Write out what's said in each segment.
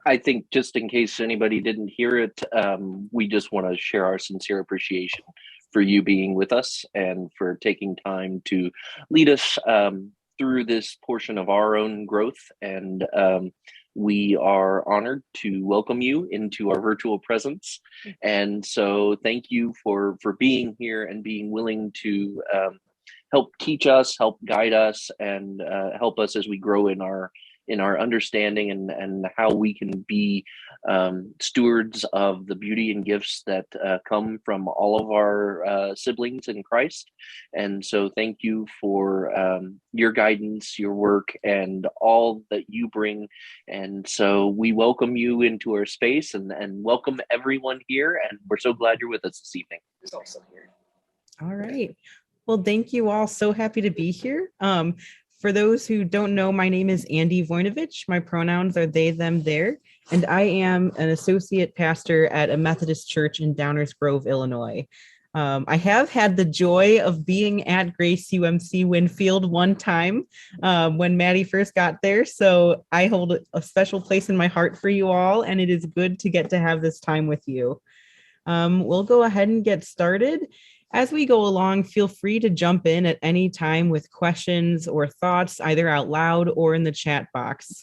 I think just in case anybody didn't hear it, we just want to share our sincere appreciation for you being with us and for taking time to lead us through this portion of our own growth. And we are honored to welcome you into our virtual presence. And so thank you for being here and being willing to help teach us, help guide us, and help us as we grow in our understanding and how we can be stewards of the beauty and gifts that come from all of our siblings in Christ. And so thank you for your guidance, your work, and all that you bring. And so we welcome you into our space and welcome everyone here. And we're so glad you're with us this evening. Is also here. All right. Well, thank you all. So happy to be here. For those who don't know, my name is Andy Voinovich. My pronouns are they, them, their, and I am an associate pastor at a Methodist church in Downers Grove, Illinois. I have had the joy of being at Grace UMC Winfield one time when Maddie first got there. So I hold a special place in my heart for you all, and it is good to get to have this time with you. We'll go ahead and get started. As we go along, feel free to jump in at any time with questions or thoughts, either out loud or in the chat box.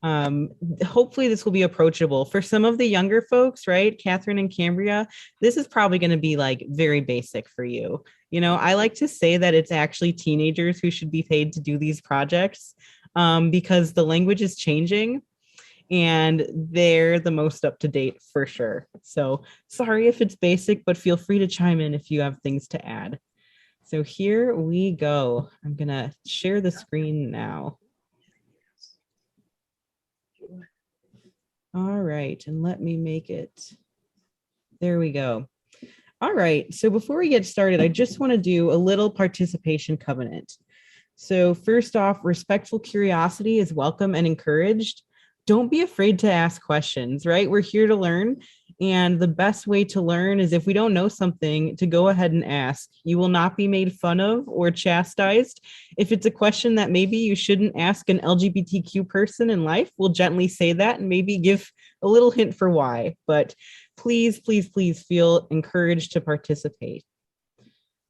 Hopefully this will be approachable. For some of the younger folks, right, Catherine and Cambria, this is probably going to be like very basic for you. You know, I like to say that it's actually teenagers who should be paid to do these projects because the language is changing. And they're the most up to date for sure. So sorry if it's basic, but feel free to chime in if you have things to add. So here we go. I'm gonna share the screen now. All right, and let me make it. There we go. All right, so before we get started, I just want to do a little participation covenant. So first off, respectful curiosity is welcome and encouraged. Don't be afraid to ask questions, right? We're here to learn. And the best way to learn is if we don't know something, to go ahead and ask. You will not be made fun of or chastised. If it's a question that maybe you shouldn't ask an LGBTQ person in life, we'll gently say that and maybe give a little hint for why. But please, please, please feel encouraged to participate.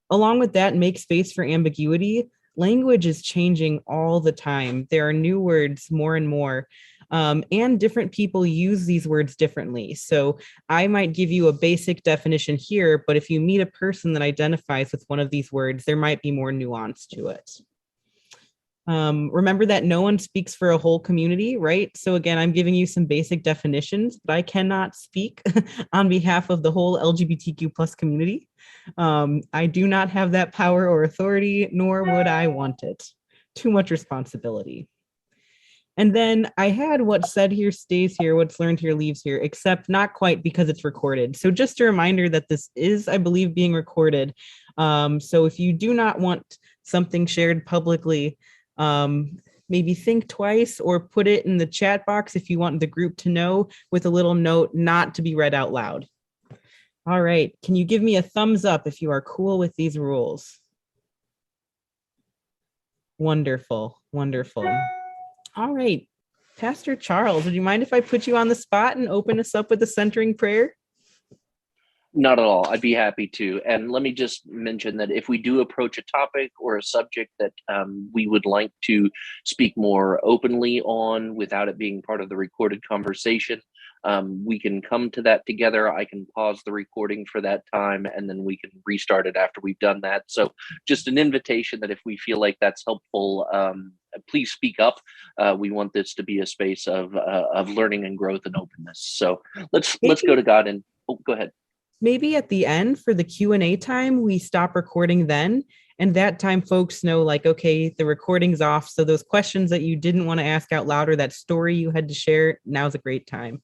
Along with that, make space for ambiguity. Language is changing all the time. There are new words more and more. And different people use these words differently. So I might give you a basic definition here, but if you meet a person that identifies with one of these words, there might be more nuance to it. Remember that no one speaks for a whole community, right? So again, I'm giving you some basic definitions, but I cannot speak on behalf of the whole LGBTQ plus community. I do not have that power or authority, nor would I want it. Too much responsibility. And then I had what's said here stays here, what's learned here leaves here, except not quite because it's recorded. So just a reminder that this is, I believe, being recorded. So if you do not want something shared publicly, maybe think twice or put it in the chat box if you want the group to know with a little note not to be read out loud. All right, can you give me a thumbs up if you are cool with these rules? Wonderful, wonderful. All right, Pastor Charles, would you mind if I put you on the spot and open us up with a centering prayer? Not at all. I'd be happy to. And let me just mention that if we do approach a topic or a subject that we would like to speak more openly on without it being part of the recorded conversation, we can come to that together. I can pause the recording for that time, and then we can restart it after we've done that. So just an invitation that if we feel like that's helpful, please speak up. We want this to be a space of learning and growth and openness. So let's go to God and go ahead. Maybe at the end for the Q&A time, we stop recording then. And that time folks know like, okay, the recording's off. So those questions that you didn't want to ask out loud or that story you had to share, now's a great time.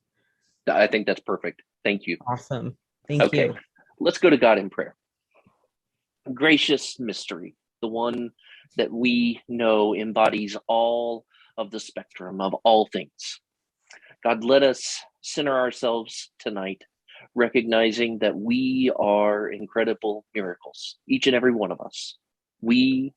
I think that's perfect. Thank you. Awesome. Thank you. Let's go to God in prayer. Gracious mystery, the one that we know embodies all of the spectrum of all things. God, let us center ourselves tonight, recognizing that we are incredible miracles, each and every one of us. We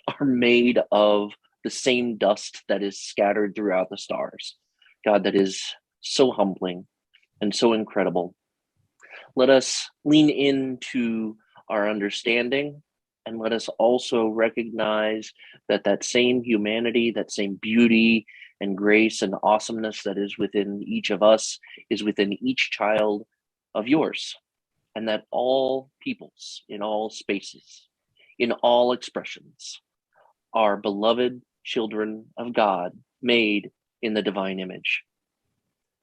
are made of the same dust that is scattered throughout the stars. God, that is so humbling, and so incredible. Let us lean into our understanding, and let us also recognize that that same humanity, that same beauty and grace and awesomeness that is within each of us is within each child of yours, and that all peoples in all spaces, in all expressions, are beloved children of God, made in the divine image.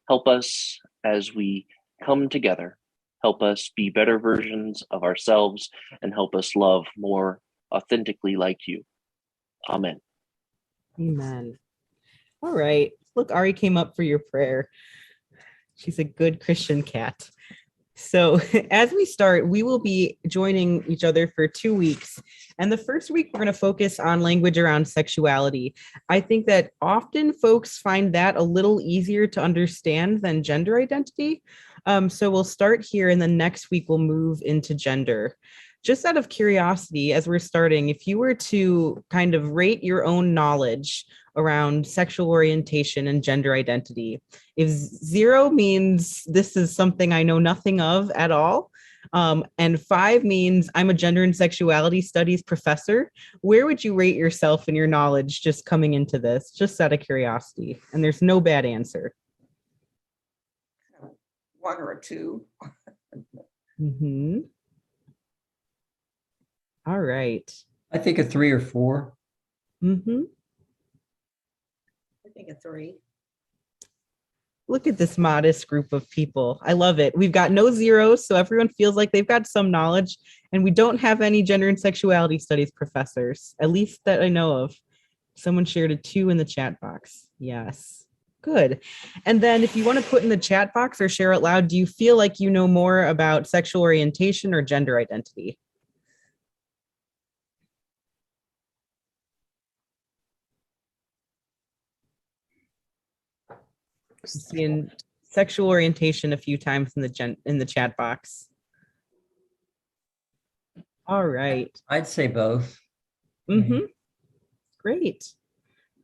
Help us as we come together. Help us be better versions of ourselves, and help us love more authentically like you. Amen. Amen. All right. Look, Ari came up for your prayer. She's a good Christian cat. So as we start, we will be joining each other for 2 weeks. And the first week, we're going to focus on language around sexuality. I think that often folks find that a little easier to understand than gender identity. So we'll start here, and then next week we'll move into gender. Just out of curiosity, as we're starting, if you were to kind of rate your own knowledge around sexual orientation and gender identity, if 0 means this is something I know nothing of at all, and 5 means I'm a gender and sexuality studies professor, where would you rate yourself in your knowledge just coming into this, just out of curiosity? And there's no bad answer. 1 or a 2. Mm-hmm. All right. I think a 3 or 4. Mm-hmm. I think a 3. Look at this modest group of people. I love it. We've got no zeros, so everyone feels like they've got some knowledge, and we don't have any gender and sexuality studies professors, at least that I know of. Someone shared a 2 in the chat box. Yes. Good. And then if you want to put in the chat box or share out loud, do you feel like you know more about sexual orientation or gender identity? Seeing sexual orientation a few times in the chat box. All right. I'd say both. Mm-hmm. Great.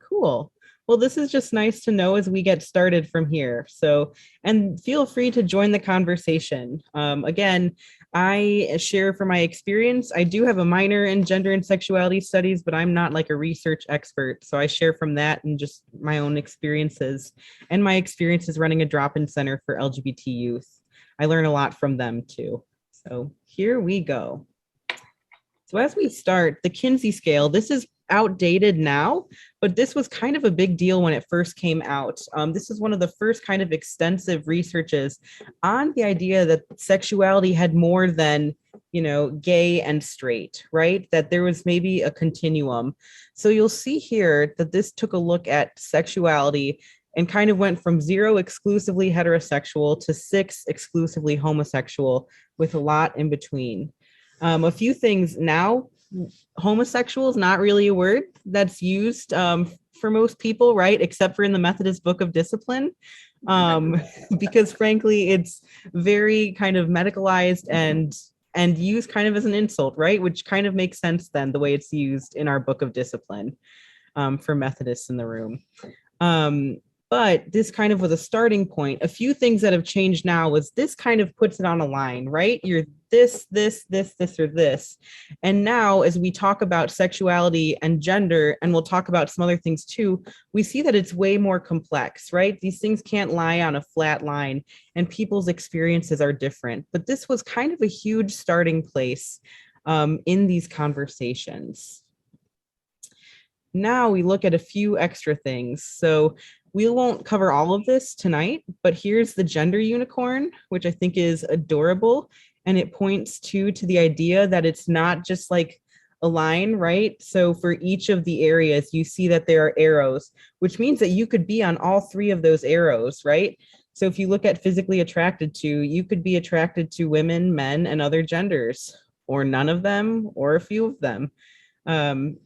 Cool. Well, this is just nice to know as we get started from here. So, and feel free to join the conversation. Again, I share from my experience. I do have a minor in gender and sexuality studies, but I'm not like a research expert. So I share from that and just my own experiences and my experiences running a drop-in center for LGBT youth. I learn a lot from them too. So here we go. So as we start, the Kinsey scale, this is outdated now, but this was kind of a big deal when it first came out. This is one of the first kind of extensive researches on the idea that sexuality had more than, you know, gay and straight, right? That there was maybe a continuum. So you'll see here that this took a look at sexuality and kind of went from 0 exclusively heterosexual to 6 exclusively homosexual, with a lot in between. A few things now. Homosexual is not really a word that's used for most people, right? Except for in the Methodist Book of Discipline, because frankly, it's very kind of medicalized and used kind of as an insult, right? Which kind of makes sense then, the way it's used in our Book of Discipline for Methodists in the room. But this kind of was a starting point. A few things that have changed now was this kind of puts it on a line, right? You're this, or this. And now as we talk about sexuality and gender, and we'll talk about some other things too, we see that it's way more complex, right? These things can't lie on a flat line, and people's experiences are different. But this was kind of a huge starting place in these conversations. Now we look at a few extra things. So we won't cover all of this tonight, but here's the gender unicorn, which I think is adorable. And it points to the idea that it's not just like a line, right? So for each of the areas, you see that there are arrows, which means that you could be on all 3 of those arrows, right? So if you look at physically attracted to, you could be attracted to women, men, and other genders, or none of them, or a few of them.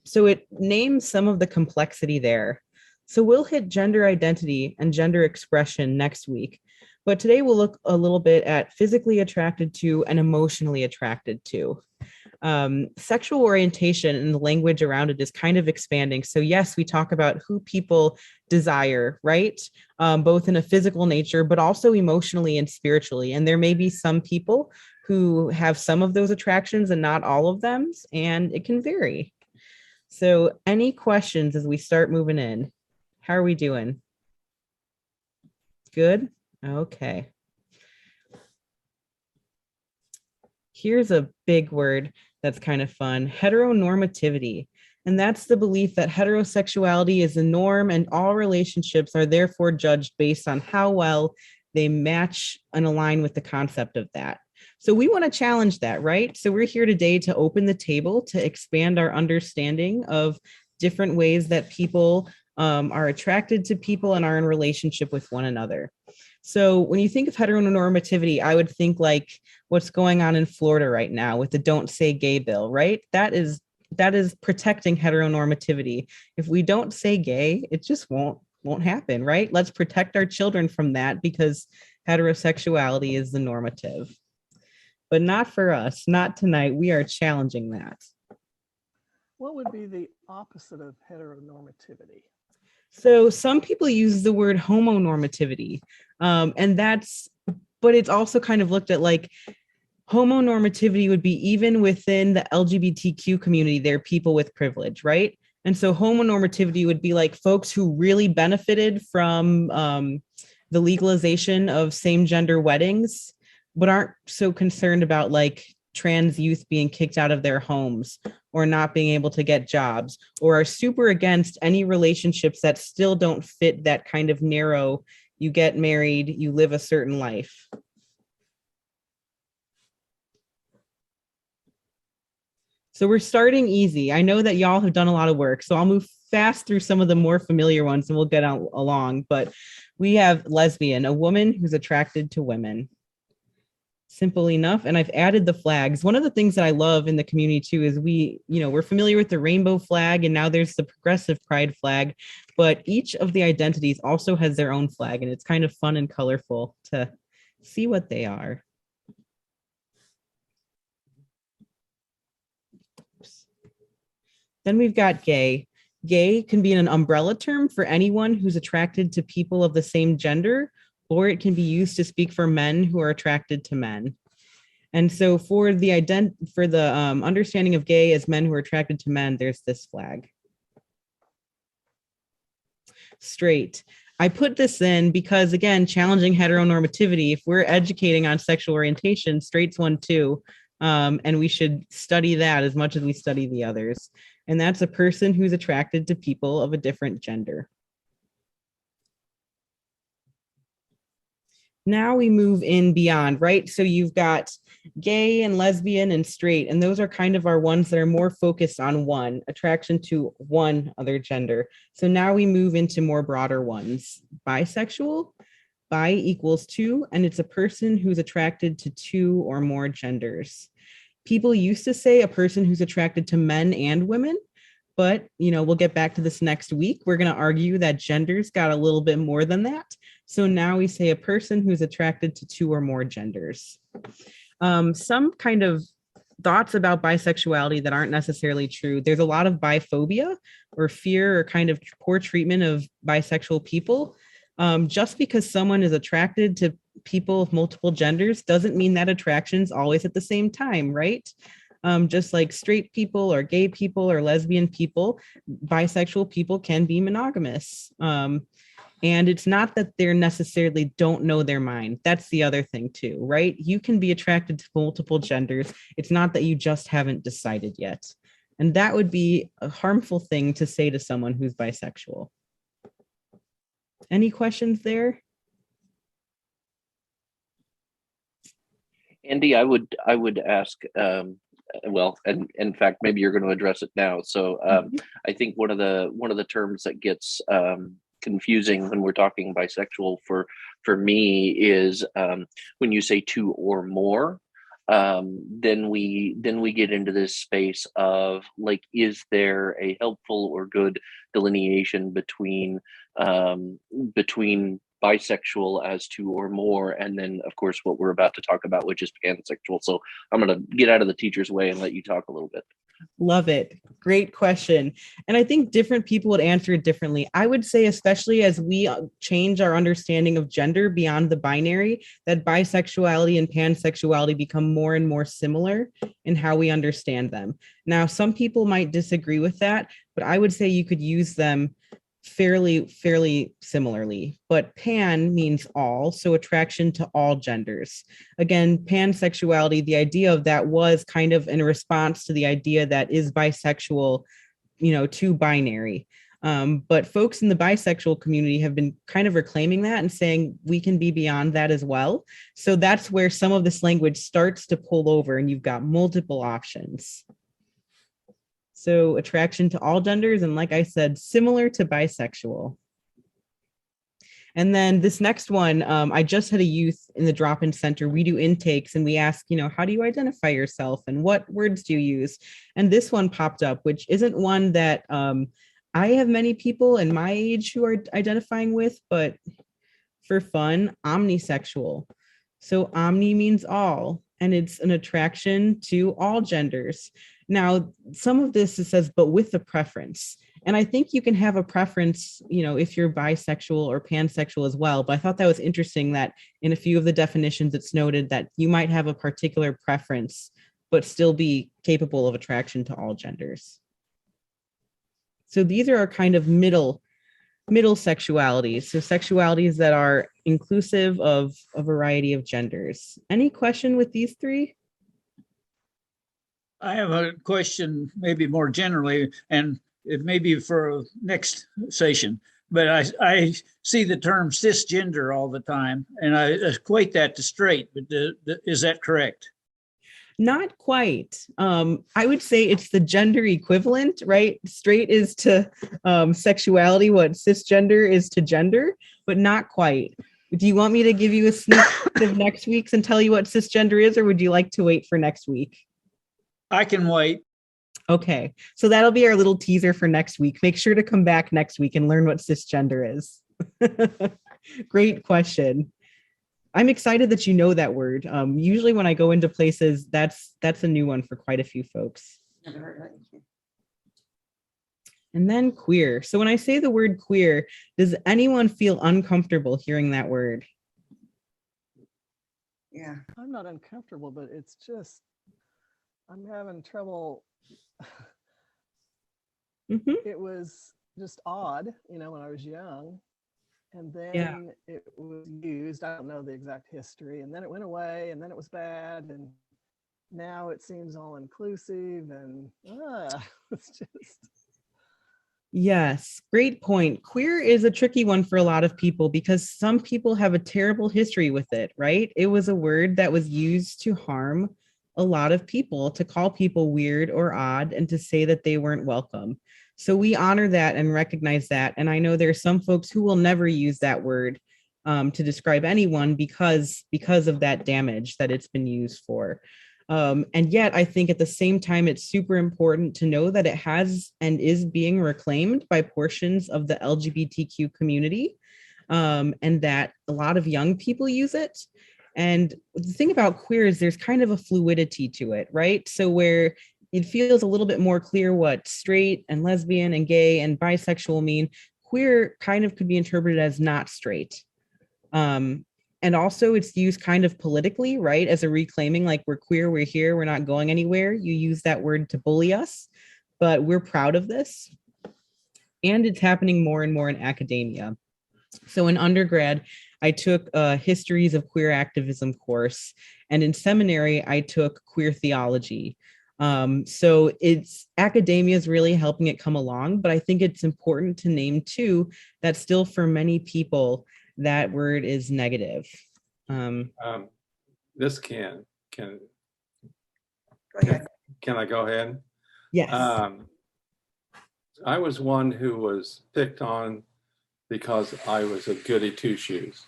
So it names some of the complexity there. So we'll hit gender identity and gender expression next week. But today we'll look a little bit at physically attracted to and emotionally attracted to. Sexual orientation and the language around it is kind of expanding. So yes, we talk about who people desire, right? Both in a physical nature, but also emotionally and spiritually. And there may be some people who have some of those attractions and not all of them, and it can vary. So any questions as we start moving in? How are we doing? Good? Okay. Here's a big word that's kind of fun, heteronormativity. And that's the belief that heterosexuality is the norm and all relationships are therefore judged based on how well they match and align with the concept of that. So we want to challenge that, right? So we're here today to open the table, to expand our understanding of different ways that people are attracted to people and are in relationship with one another. So when you think of heteronormativity, I would think like what's going on in Florida right now with the Don't Say Gay bill, right? That is protecting heteronormativity. If we don't say gay, it just won't happen, right? Let's protect our children from that because heterosexuality is the normative. But not for us, not tonight. We are challenging that. What would be the opposite of heteronormativity? So some people use the word homonormativity, and but it's also kind of looked at like homonormativity would be even within the LGBTQ community, there are people with privilege, right? And so homonormativity would be like folks who really benefited from the legalization of same gender weddings, but aren't so concerned about like trans youth being kicked out of their homes or not being able to get jobs, or are super against any relationships that still don't fit that kind of narrow, you get married, you live a certain life. So we're starting easy. I know that y'all have done a lot of work, so I'll move fast through some of the more familiar ones and we'll get along. But we have lesbian, a woman who's attracted to women. Simple enough. And I've added the flags. One of the things that I love in the community too is we're familiar with the rainbow flag and now there's the progressive pride flag, but each of the identities also has their own flag and it's kind of fun and colorful to see what they are. Then we've got gay. Gay can be an umbrella term for anyone who's attracted to people of the same gender, or it can be used to speak for men who are attracted to men. And so for the understanding of gay as men who are attracted to men, there's this flag. Straight. I put this in because, again, challenging heteronormativity, if we're educating on sexual orientation, straight's one too, and we should study that as much as we study the others. And that's a person who's attracted to people of a different gender. Now we move in beyond, right? So you've got gay and lesbian and straight, and those are kind of our ones that are more focused on one, attraction to one other gender. So now we move into more broader ones. Bisexual, bi equals two, and it's a person who's attracted to two or more genders. People used to say a person who's attracted to men and women, but we'll get back to this next week. We're going to argue that genders got a little bit more than that. So now we say a person who's attracted to two or more genders. Some kind of thoughts about bisexuality that aren't necessarily true. There's a lot of biphobia or fear or kind of poor treatment of bisexual people. Just because someone is attracted to people of multiple genders doesn't mean that attraction's always at the same time, right? Just like straight people or gay people or lesbian people, bisexual people can be monogamous. And it's not that they're necessarily don't know their mind. That's the other thing too, right? You can be attracted to multiple genders. It's not that you just haven't decided yet. And that would be a harmful thing to say to someone who's bisexual. Any questions there? Andy, I would ask, well, and in fact, maybe you're going to address it now. So I think one of the terms that gets confusing when we're talking bisexual for me is when you say two or more, then we get into this space of like, is there a helpful or good delineation between bisexual as two or more, and then of course what we're about to talk about, which is pansexual. So I'm going to get out of the teacher's way and let you talk a little bit. Love it. Great question. And I think different people would answer it differently. I would say, especially as we change our understanding of gender beyond the binary, that bisexuality and pansexuality become more and more similar in how we understand them. Now, some people might disagree with that, but I would say you could use them fairly similarly. But pan means all, so attraction to all genders. Again, pansexuality, the idea of that was kind of in response to the idea that is bisexual, too binary. But folks in the bisexual community have been kind of reclaiming that and saying we can be beyond that as well. So that's where some of this language starts to pull over and you've got multiple options. So attraction to all genders, and like I said, similar to bisexual. And then this next one, I just had a youth in the drop-in center. We do intakes and we ask, how do you identify yourself and what words do you use? And this one popped up, which isn't one that I have many people in my age who are identifying with, but for fun, omnisexual. So omni means all, and it's an attraction to all genders. Now, some of this it says, but with a preference. And I think you can have a preference, if you're bisexual or pansexual as well. But I thought that was interesting that in a few of the definitions, it's noted that you might have a particular preference, but still be capable of attraction to all genders. So these are our kind of middle sexualities. So sexualities that are inclusive of a variety of genders. Any question with these three? I have a question, maybe more generally, and it may be for next session, but I see the term cisgender all the time, and I equate that to straight, but is that correct? Not quite. I would say it's the gender equivalent, right? Straight is to sexuality, what cisgender is to gender, but not quite. Do you want me to give you a sneak peek of next week's and tell you what cisgender is, or would you like to wait for next week? I can wait. Okay, so that'll be our little teaser for next week. Make sure to come back next week and learn what cisgender is. Great question. I'm excited that you know that word. Usually when I go into places, that's a new one for quite a few folks. Never heard of it. And then queer. So when I say the word queer, does anyone feel uncomfortable hearing that word? Yeah. I'm not uncomfortable, but it's just, I'm having trouble. It was just odd, when I was young. And then it was used, I don't know the exact history, and then it went away, and then it was bad, and now it seems all inclusive, and it's just. Yes, great point. Queer is a tricky one for a lot of people because some people have a terrible history with it, right? It was a word that was used to harm a lot of people, to call people weird or odd, and to say that they weren't welcome. So we honor that and recognize that. And I know there are some folks who will never use that word to describe anyone because of that damage that it's been used for. And yet I think at the same time, it's super important to know that it has and is being reclaimed by portions of the LGBTQ community, and that a lot of young people use it. And the thing about queer is there's kind of a fluidity to it, right? So where it feels a little bit more clear what straight and lesbian and gay and bisexual mean, queer kind of could be interpreted as not straight. And also it's used kind of politically, right? As a reclaiming, like we're queer, we're here, we're not going anywhere. You use that word to bully us, but we're proud of this. And it's happening more and more in academia. So in undergrad, I took a histories of queer activism course, and in seminary, I took queer theology. So it's academia is really helping it come along, but I think it's important to name too that still for many people that word is negative. This can Go ahead. can I go ahead? Yes. I was one who was picked on because I was a goody two shoes,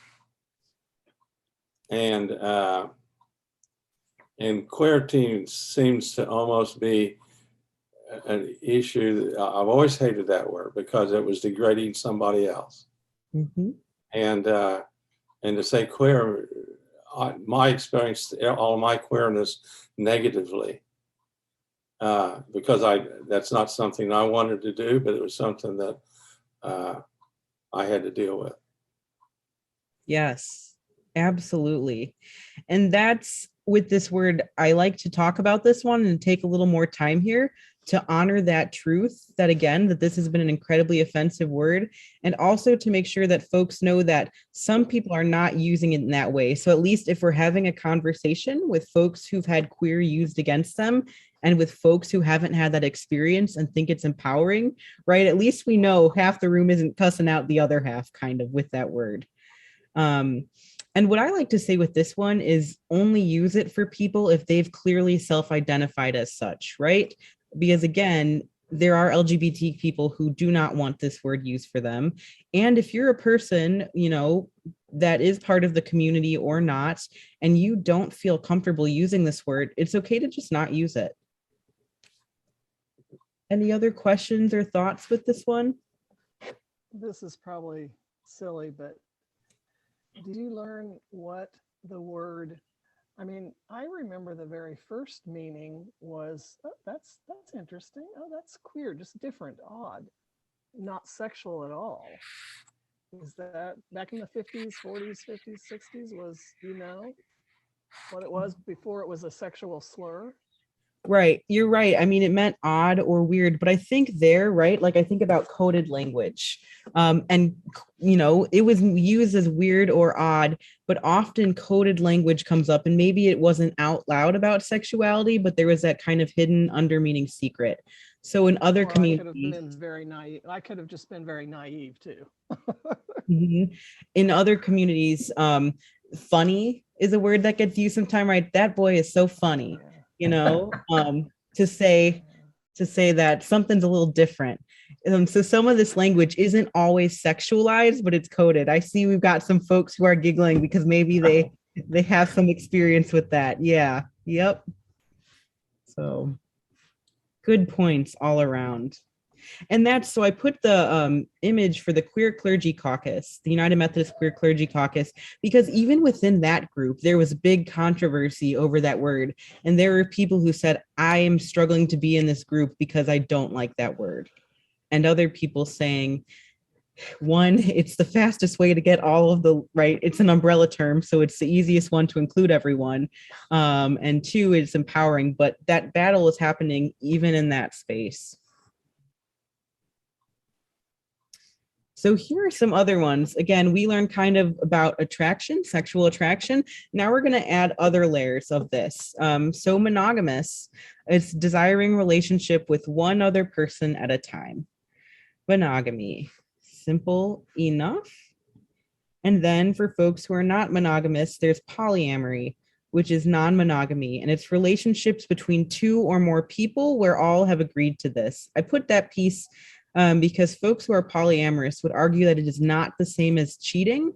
and queer team seems to almost be an issue. I've always hated that word because it was degrading somebody else. Mm-hmm. And to say queer, my experience, all of my queerness negatively, because that's not something I wanted to do, but it was something that I had to deal with. Yes, absolutely. And that's with this word, I like to talk about this one and take a little more time here to honor that truth, that again, that this has been an incredibly offensive word, and also to make sure that folks know that some people are not using it in that way. So at least if we're having a conversation with folks who've had queer used against them and with folks who haven't had that experience and think it's empowering, right? At least we know half the room isn't cussing out the other half kind of with that word. And what I like to say with this one is only use it for people if they've clearly self-identified as such, right? Because again, there are LGBT people who do not want this word used for them. And if you're a person, you know, that is part of the community or not, and you don't feel comfortable using this word, it's okay to just not use it. Any other questions or thoughts with this one? This is probably silly, but did you learn what the word, I mean, I remember the very first meaning was, oh, that's interesting. Oh, that's queer, just different, odd, not sexual at all. Is that back in the 50s, 40s, 50s, 60s was, you know, what it was before it was a sexual slur? Right. You're right. I mean, it meant odd or weird, but I think there, right? Like I think about coded language. And, you know, it was used as weird or odd, but often coded language comes up and maybe it wasn't out loud about sexuality, but there was that kind of hidden under meaning secret. So in other communities, I could have been very naive. I could have just been very naive too. in other communities, funny is a word that gets used sometimes, right? That boy is so funny. Yeah. You know, to say that something's a little different. So some of this language isn't always sexualized, but it's coded. I see we've got some folks who are giggling because maybe they have some experience with that. Yeah. Yep. So good points all around. And that's, so I put the image for the Queer Clergy Caucus, the United Methodist Queer Clergy Caucus, because even within that group, there was big controversy over that word. And there were people who said, I am struggling to be in this group because I don't like that word. And other people saying, one, it's the fastest way to get all of the, right, it's an umbrella term, so it's the easiest one to include everyone. And two, it's empowering, but that battle is happening even in that space. So here are some other ones. Again, we learned kind of about attraction, sexual attraction. Now we're going to add other layers of this. So monogamous, it's desiring relationship with one other person at a time. Monogamy, simple enough. And then for folks who are not monogamous, there's polyamory, which is non-monogamy, and it's relationships between two or more people where all have agreed to this. I put that piece because folks who are polyamorous would argue that it is not the same as cheating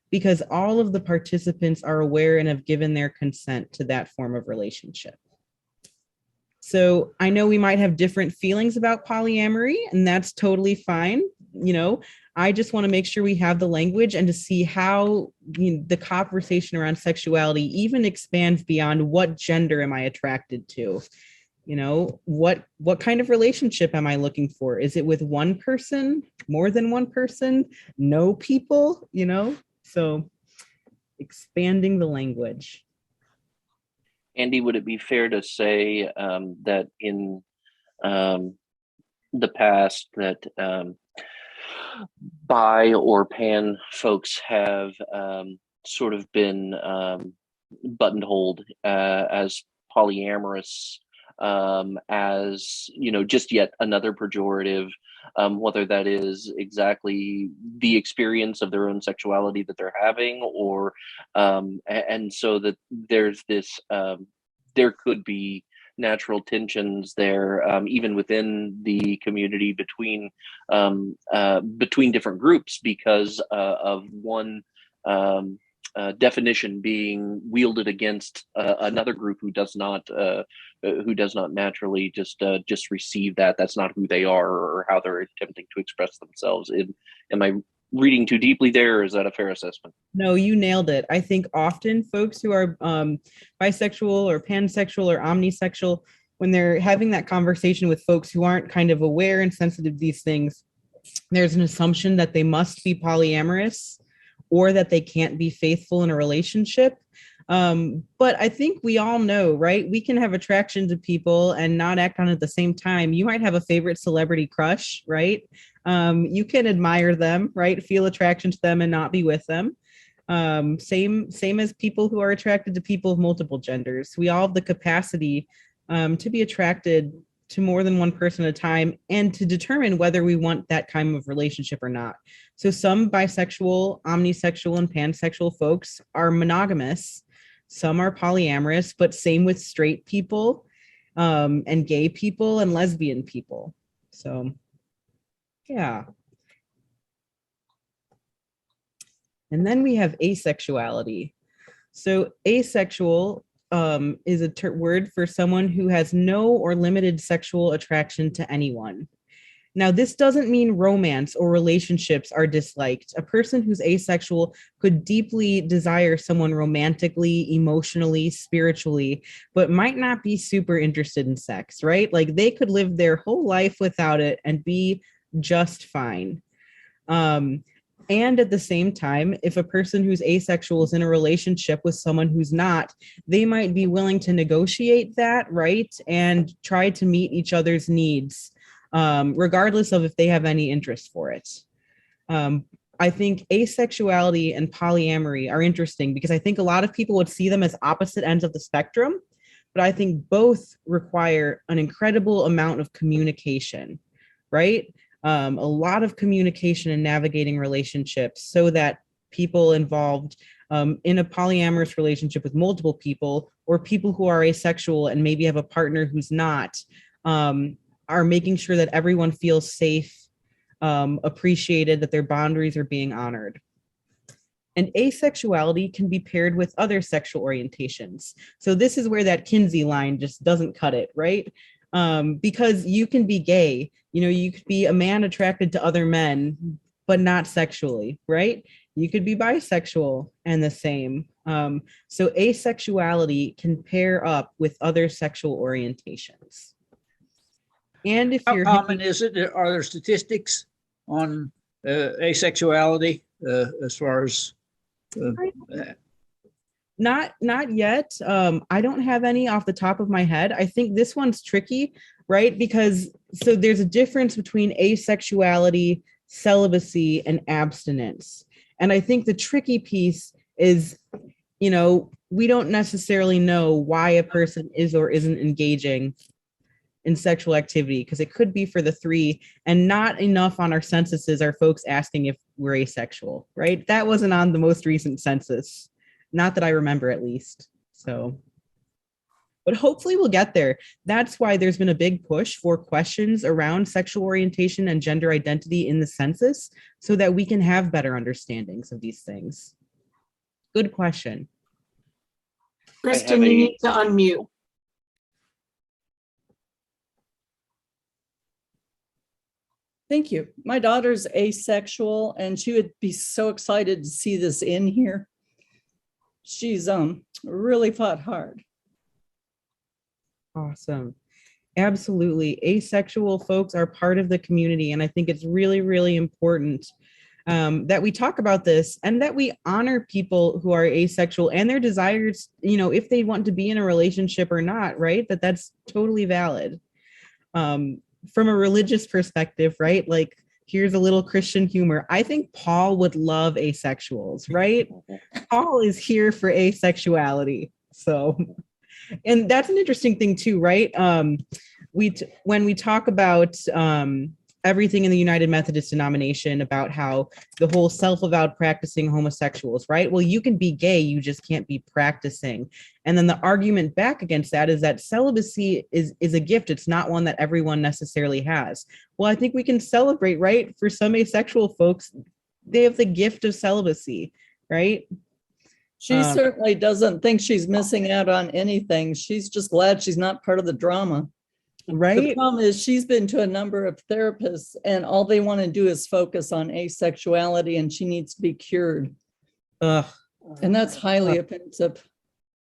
because all of the participants are aware and have given their consent to that form of relationship. So I know we might have different feelings about polyamory, and that's totally fine. You know, I just want to make sure we have the language and to see how, you know, the conversation around sexuality even expands beyond what gender am I attracted to? You know, what kind of relationship am I looking for? Is it with one person, more than one person, no people, you know? So expanding the language. Andy, would it be fair to say that in the past that bi or pan folks have sort of been buttonholed as polyamorous, as, you know, just yet another pejorative, whether that is exactly the experience of their own sexuality that they're having, or and so that there's this there could be natural tensions there, even within the community between different groups because of one definition being wielded against another group who does not naturally just receive that. That's not who they are or how they're attempting to express themselves. Am I reading too deeply there, or is that a fair assessment? No, you nailed it. I think often folks who are bisexual or pansexual or omnisexual, when they're having that conversation with folks who aren't kind of aware and sensitive to these things, there's an assumption that they must be polyamorous or that they can't be faithful in a relationship. But I think we all know, right? We can have attraction to people and not act on it at the same time. You might have a favorite celebrity crush, right? You can admire them, right? Feel attraction to them and not be with them. Same as people who are attracted to people of multiple genders. We all have the capacity to be attracted to more than one person at a time and to determine whether we want that kind of relationship or not. So some bisexual, omnisexual, and pansexual folks are monogamous. Some are polyamorous, but same with straight people and gay people and lesbian people. So, yeah. And then we have asexuality. So asexual is a word for someone who has no or limited sexual attraction to anyone. Now, this doesn't mean romance or relationships are disliked. A person who's asexual could deeply desire someone romantically, emotionally, spiritually, but might not be super interested in sex, right? Like they could live their whole life without it and be just fine. And at the same time, if a person who's asexual is in a relationship with someone who's not, they might be willing to negotiate that, right? And try to meet each other's needs, regardless of if they have any interest for it. I think asexuality and polyamory are interesting because I think a lot of people would see them as opposite ends of the spectrum, but I think both require an incredible amount of communication, right? A lot of communication and navigating relationships so that people involved in a polyamorous relationship with multiple people or people who are asexual and maybe have a partner who's not are making sure that everyone feels safe, appreciated, that their boundaries are being honored. And asexuality can be paired with other sexual orientations. So this is where that Kinsey line just doesn't cut it, right? Because you can be gay, you could be a man attracted to other men, but not sexually, right? You could be bisexual and the same. So asexuality can pair up with other sexual orientations. And if How you're common is it? Are there statistics on asexuality as far as Not yet. I don't have any off the top of my head. I think this one's tricky, right? Because so there's a difference between asexuality, celibacy, and abstinence. And I think the tricky piece is, we don't necessarily know why a person is or isn't engaging in sexual activity, because it could be for the three, and not enough on our censuses are folks asking if we're asexual, right? That wasn't on the most recent census. Not that I remember, at least. So, but hopefully we'll get there. That's why there's been a big push for questions around sexual orientation and gender identity in the census so that we can have better understandings of these things. Good question. Kristen, you need to unmute. Thank you. My daughter's asexual, and she would be so excited to see this in here. She's really fought hard. Awesome. Absolutely. Asexual folks are part of the community, and I think it's really, really important that we talk about this and that we honor people who are asexual and their desires, if they want to be in a relationship or not, right? That's totally valid. From a religious perspective, right? Like, here's a little Christian humor. I think Paul would love asexuals, right? Paul is here for asexuality. So, and that's an interesting thing too, right? When we talk about everything in the United Methodist denomination about how the whole self-avowed practicing homosexuals, right? Well, you can be gay, you just can't be practicing. And then the argument back against that is that celibacy is a gift. It's not one that everyone necessarily has. Well, I think we can celebrate, right? For some asexual folks, they have the gift of celibacy, right? She certainly doesn't think she's missing out on anything. She's just glad she's not part of the drama. The Right? problem is she's been to a number of therapists and all they want to do is focus on asexuality and she needs to be cured. Ugh, And that's highly offensive.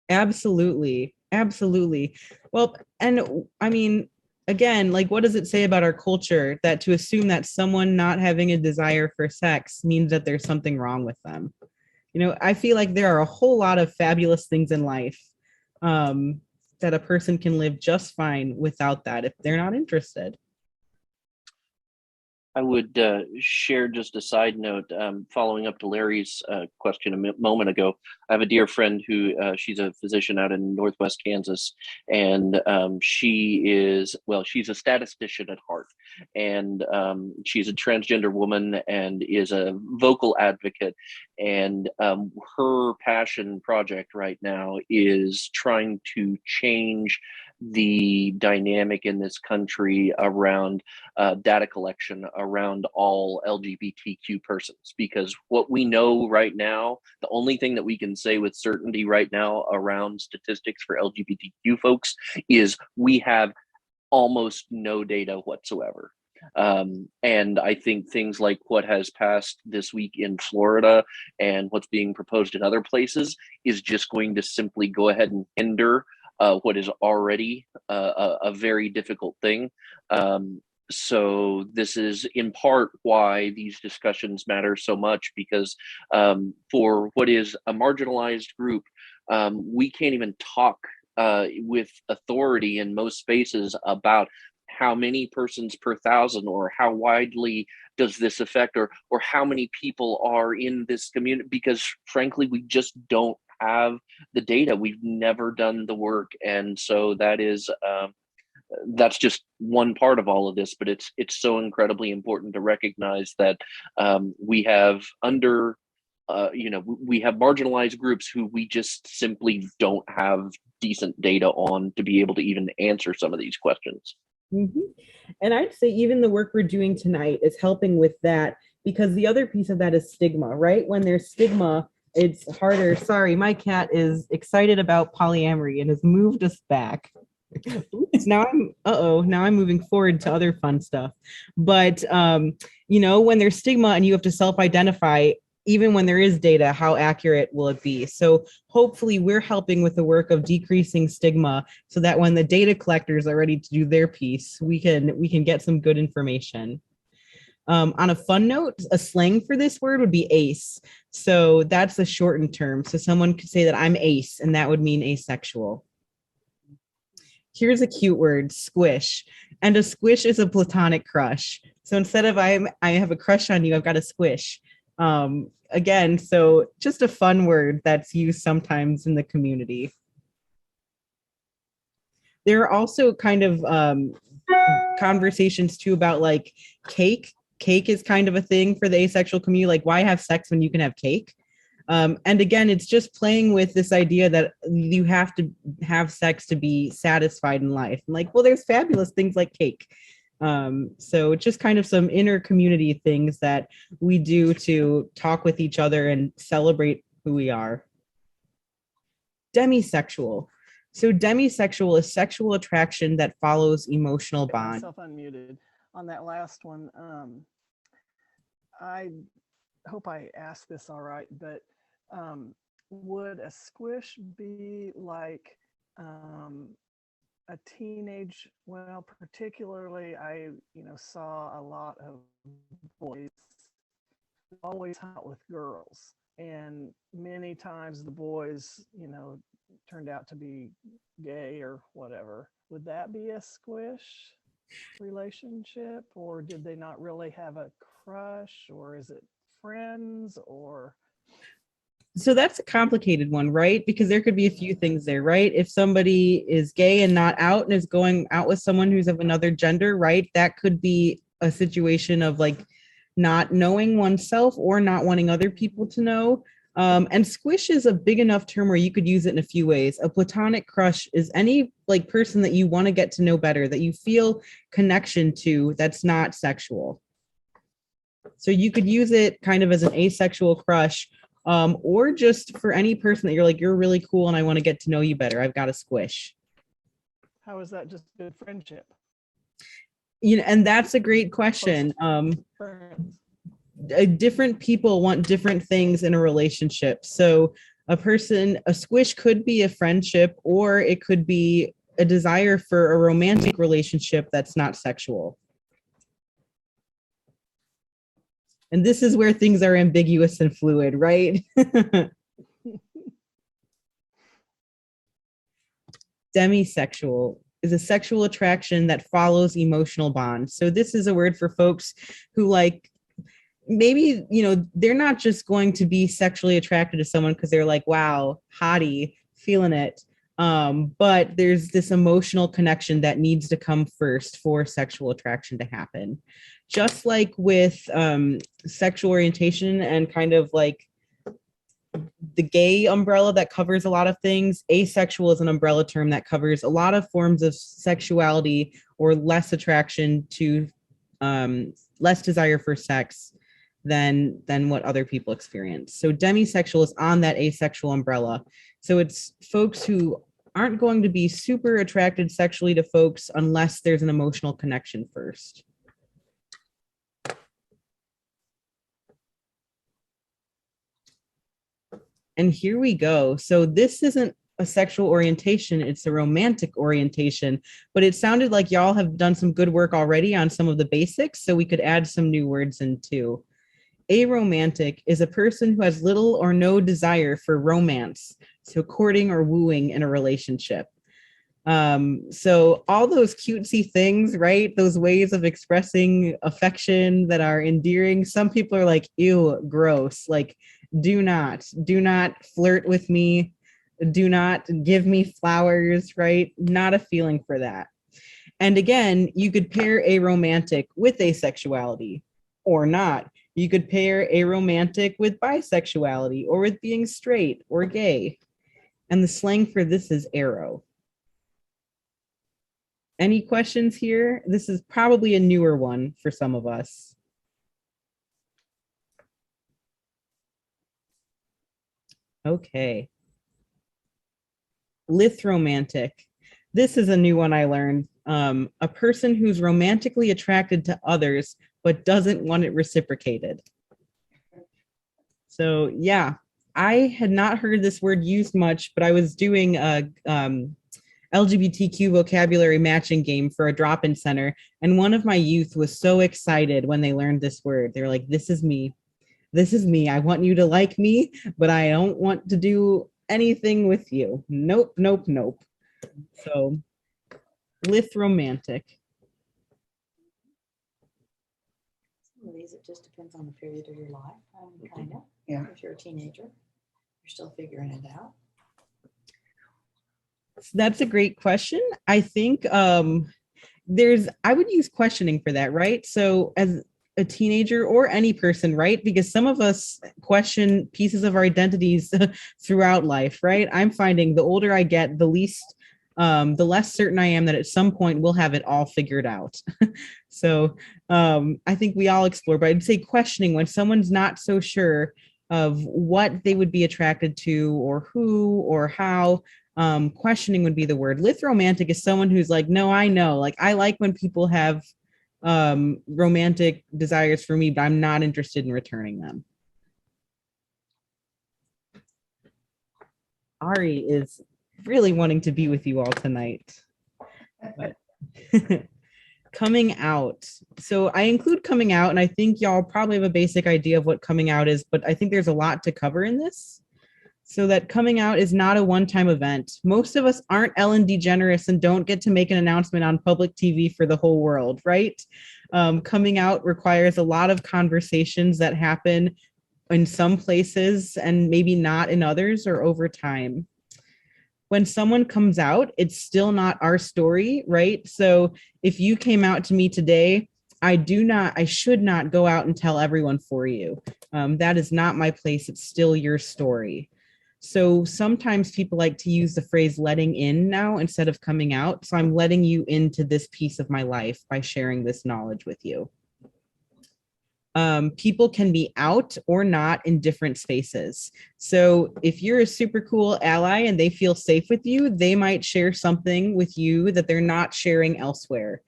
absolutely. Absolutely. Well, and I mean, again, like, what does it say about our culture that to assume that someone not having a desire for sex means that there's something wrong with them? You know, I feel like there are a whole lot of fabulous things in life that a person can live just fine without that if they're not interested. I would share just a side note, following up to Larry's question a moment ago. I have a dear friend who she's a physician out in Northwest Kansas, and she's a statistician at heart, and she's a transgender woman and is a vocal advocate. And her passion project right now is trying to change the dynamic in this country around data collection around all LGBTQ persons, because what we know right now, the only thing that we can say with certainty right now around statistics for LGBTQ folks is we have almost no data whatsoever. And I think things like what has passed this week in Florida and what's being proposed in other places is just going to simply go ahead and hinder what is already a very difficult thing. So this is in part why these discussions matter so much, because for what is a marginalized group, we can't even talk with authority in most spaces about how many persons per thousand, or how widely does this affect, or how many people are in this community, because frankly, we just don't have the data. We've never done the work. And so that is that's just one part of all of this, but it's so incredibly important to recognize that we have we have marginalized groups who we just simply don't have decent data on to be able to even answer some of these questions. Mm-hmm. And I'd say even the work we're doing tonight is helping with that, because the other piece of that is stigma, right? When there's stigma, it's harder. Sorry, my cat is excited about polyamory and has moved us back. Oops, now I'm moving forward to other fun stuff. But when there's stigma and you have to self-identify, even when there is data, how accurate will it be? So hopefully we're helping with the work of decreasing stigma so that when the data collectors are ready to do their piece, we can get some good information. On a fun note, a slang for this word would be ace. So that's a shortened term. So someone could say that I'm ace, and that would mean asexual. Here's a cute word, squish. And a squish is a platonic crush. So instead of I have a crush on you, I've got a squish. Again, so just a fun word that's used sometimes in the community. There are also kind of conversations too about like cake. Cake is kind of a thing for the asexual community. Like, why have sex when you can have cake? And again, it's just playing with this idea that you have to have sex to be satisfied in life. And like, well, there's fabulous things like cake. So it's just kind of some inner community things that we do to talk with each other and celebrate who we are. Demisexual. So demisexual is sexual attraction that follows emotional bond. Myself unmuted on that last one. I hope I asked this all right, but would a squish be like a teenage, well, particularly I saw a lot of boys always hung out with girls, and many times the boys turned out to be gay or whatever. Would that be a squish relationship, or did they not really have a crush, or is it friends? Or so that's a complicated one, right? Because there could be a few things there, right? If somebody is gay and not out and is going out with someone who's of another gender, right? That could be a situation of like not knowing oneself or not wanting other people to know. And squish is a big enough term where you could use it in a few ways. A platonic crush is any like person that you want to get to know better, that you feel connection to, that's not sexual. So you could use it kind of as an asexual crush, or just for any person that you're like, you're really cool and I want to get to know you better. I've got a squish. how is that just good friendship? And that's a great question. Friends. Different people want different things in a relationship. So a squish could be a friendship, or it could be a desire for a romantic relationship that's not sexual. And this is where things are ambiguous and fluid, right? Demisexual is a sexual attraction that follows emotional bonds. So this is a word for folks who like, maybe, they're not just going to be sexually attracted to someone because they're like, wow, hottie, feeling it. But there's this emotional connection that needs to come first for sexual attraction to happen. Just like with sexual orientation and kind of like the gay umbrella that covers a lot of things, asexual is an umbrella term that covers a lot of forms of sexuality or less attraction to less desire for sex than what other people experience. So demisexual is on that asexual umbrella. So it's folks who aren't going to be super attracted sexually to folks unless there's an emotional connection first. And here we go. So this isn't a sexual orientation, it's a romantic orientation, but it sounded like y'all have done some good work already on some of the basics, so we could add some new words in too. Aromantic is a person who has little or no desire for romance, so courting or wooing in a relationship. So all those cutesy things, right? Those ways of expressing affection that are endearing. Some people are like, ew, gross. Like, do not flirt with me. Do not give me flowers, right? Not a feeling for that. And again, you could pair aromantic with asexuality or not. You could pair aromantic with bisexuality or with being straight or gay. And the slang for this is aro. Any questions here? This is probably a newer one for some of us. Okay. Lithromantic. This is a new one I learned. A person who's romantically attracted to others, but doesn't want it reciprocated. So yeah, I had not heard this word used much, but I was doing a LGBTQ vocabulary matching game for a drop-in center. And one of my youth was so excited when they learned this word. They were like, this is me. This is me. I want you to like me, but I don't want to do anything with you. Nope, nope, nope. So lithromantic. Some of these, it just depends on the period of your life, kind of. Yeah. If you're a teenager, you're still figuring it out. That's a great question. I think I would use questioning for that, right? So as a teenager or any person, right? Because some of us question pieces of our identities throughout life, right? I'm finding the older I get, the less certain I am that at some point we'll have it all figured out. So I think we all explore, but I'd say questioning when someone's not so sure of what they would be attracted to or who or how. Questioning would be the word. Lithromantic is someone who's like, no, I know. Like, I like when people have romantic desires for me, but I'm not interested in returning them. Ari is really wanting to be with you all tonight. But coming out. So I include coming out, and I think y'all probably have a basic idea of what coming out is, but I think there's a lot to cover in this. So that coming out is not a one-time event. Most of us aren't Ellen DeGeneres and don't get to make an announcement on public TV for the whole world, right? Coming out requires a lot of conversations that happen in some places and maybe not in others or over time. When someone comes out, it's still not our story, right? So if you came out to me today, I should not go out and tell everyone for you. That is not my place. It's still your story. So sometimes people like to use the phrase letting in now instead of coming out. So I'm letting you into this piece of my life by sharing this knowledge with you. People can be out or not in different spaces. So if you're a super cool ally and they feel safe with you, they might share something with you that they're not sharing elsewhere.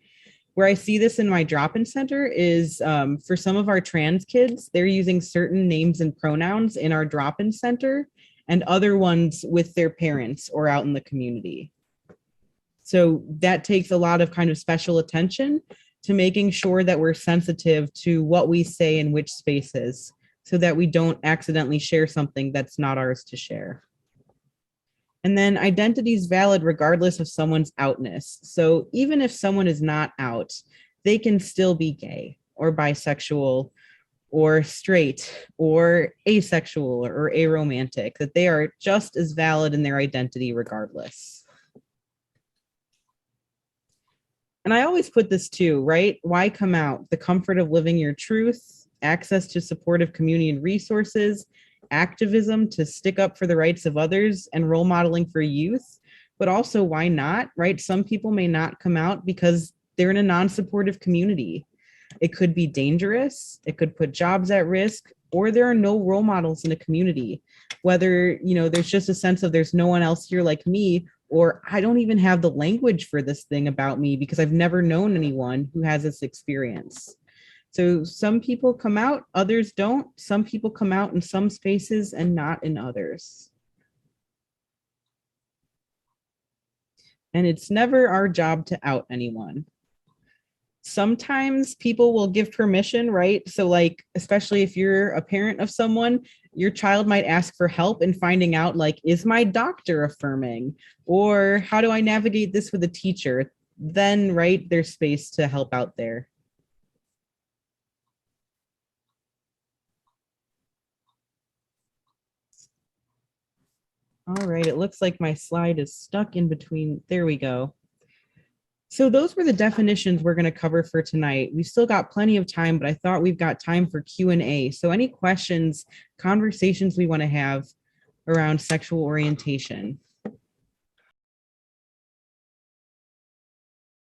Where I see this in my drop-in center is for some of our trans kids, they're using certain names and pronouns in our drop-in center and other ones with their parents or out in the community. So that takes a lot of kind of special attention to making sure that we're sensitive to what we say in which spaces so that we don't accidentally share something that's not ours to share. And then identity is valid regardless of someone's outness. So even if someone is not out, they can still be gay or bisexual or straight or asexual or aromantic, that they are just as valid in their identity regardless. And I always put this too, right? Why come out? The comfort of living your truth, access to supportive community and resources, activism to stick up for the rights of others, and role modeling for youth. But also, why not, right? Some people may not come out because they're in a non-supportive community. It could be dangerous, it could put jobs at risk, or there are no role models in a community. Whether, you know, there's just a sense of there's no one else here like me, or I don't even have the language for this thing about me because I've never known anyone who has this experience. So some people come out, others don't. Some people come out in some spaces and not in others. And it's never our job to out anyone. Sometimes people will give permission, right? So like, especially if you're a parent of someone, your child might ask for help in finding out, like, is my doctor affirming? Or how do I navigate this with a teacher? Then, right, there's space to help out there. All right, it looks like my slide is stuck in between. There we go. So those were the definitions we're going to cover for tonight. We've still got plenty of time, but I thought we've got time for Q&A. So any questions, conversations we want to have around sexual orientation?